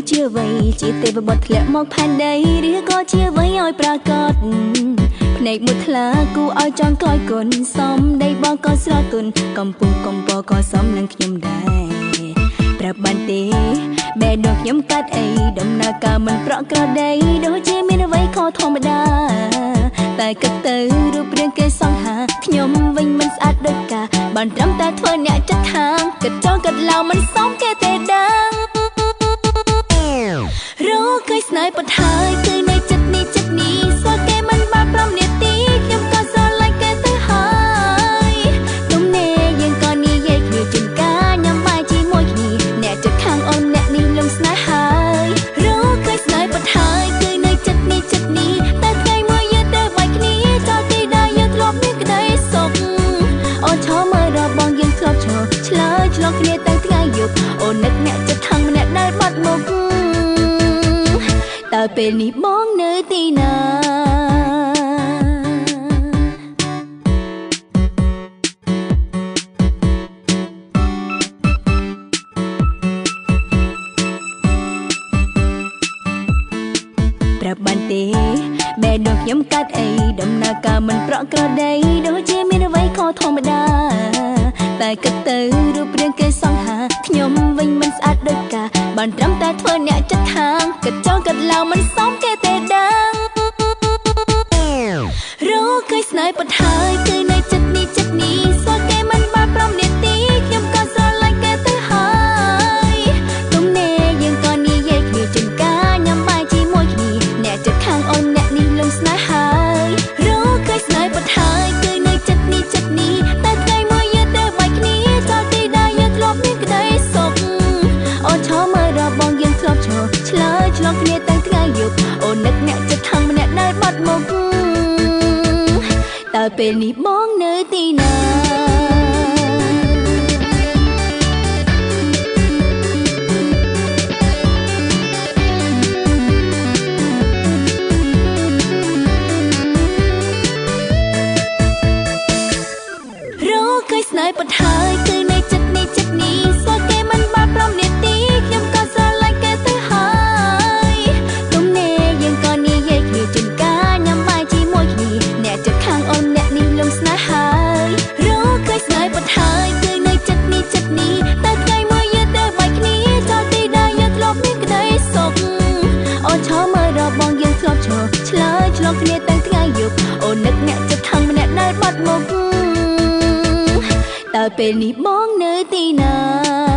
ជាអ្វីជាទេវបុត្រធ្លាក់មកផែនដីឬក៏ជាអ្វីឲ្យប្រកាសភ្នែកមួយថ្លាគូឲ្យចង់ក្លាយគុណសំដីបងក៏ស្រទន់កំពុងកំពក៏សំនឹងខ្ញុំដែរប្រាប់បានទេបេះដូងខ្ញុំកាត់អីដំណើរការមិនប្រក្រតីដូចជាមានអ្វីខុសធម្មតាតែគិតទៅរូបរាងគេសង្ហាខ្ញុំវិញមិនស្អាតដូចកាបានត្រឹមតែធ្វើអ្នកចិត្តខាងគិតចង់គិតឡៅមិនសមគេទេដឹងរកឃើញស្នេហ៍ពិតហើយគឺនៅចិត្តនេះស្គាល់គេមិនបាន5នាទីខ្ញុំក៏ស្រឡាញ់គេទៅហើយទុំនេះយើងក៏និយាយគ្នាជាការញ៉ាំបាយជាមួយគ្នាអ្នកចិត្តខាងអូនអ្នកនេះលំស្នេហ៍ហើយរកឃើញស្នេហ៍ពិតហើយគឺនៅចិត្តនេះតែថ្ងៃមួយយើងទៅបាច់គ្នាចោលទីដែលយើងធ្លាប់មានក្តីសុខអូនឈរមើលរបងយើងធ្លាប់ឈរឆ្លើយឆ្លងគ្នាតាំងថ្ងៃយប់អូននឹកអ្នកចិត្តខាងម្នាក់ដែលបាត់មុខតើពេលនេះបងនៅទីណាប្រាប់បានទេបេះដូងខ្ញុំកាត់អីដំណើរការមិនប្រក្រតីដូចជាមានអ្វីខុសធម្មតាតែគិតទៅរូបរាងគេសង្ហាខ្ញុំវិញមិនស្អាតដូចកាបានត្រឹមតែធ្វើអ្នកចិត្តខាងគិតចង់គិតឡៅមិនសមគេទេដឹងរកឃើញស្នេហ៍ពិតហើយគឺនៅចិត្តនេះស្គាល់គេមិនបាន5នាទីខ្ញុំក៏ស្រឡាញ់គេទៅហើយទុំនេះយើងក៏និយាយគ្នាជាការញ៉ាំបាយជាមួយគ្នាអ្នកចិត្តខាងអូនអ្នកនេះលំស្នេហ៍ហើយរកឃើញស្នេហ៍ពិតហើយគឺនៅចិត្តនេះតែថ្ងៃមួយយើងទៅបាច់គ្នាចោលទីដែលយើងធ្លាប់មានក្តីសុខអូនឈរមើលរបងយើងធ្លាប់ឈរឆ្លើយឆ្លងគ្នាតាំងថ្ងៃយប់អូននឹកអ្នកចិត្តខាងម្នាក់ដែលបាត់មុខតើពេលនេះបងនៅទីណារកឃើញស្នេហ៍ពិតហើយគឺនៅចិត្តនេះស្គាល់គេមិនបាន5នាទីខ្ញុំក៏ស្រឡាញ់គេទៅហើយទុំនេះយើងក៏និយាយគ្នាជាការញ៉ាំបាយជាមួយគ្នាអ្នកចិត្តខាងអូនអ្នកនេះលំស្នេហ៍ហើយរកឃើញស្នេហ៍ពិតហើយគឺនៅចិត្តនេះតែថ្ងៃមួយយើងទៅបាច់គ្នាចោលទីដែលយើងធ្លាប់មានក្តីសុខអូនឈរមើលរបងយើងធ្លាប់ឈរឆ្លើយឆ្លងគ្នាតាំងថ្ងៃយប់អូននឹកអ្នកចិត្តខាងម្នាក់ដែលបាត់មុខតើពេលនេះបងនៅទីណា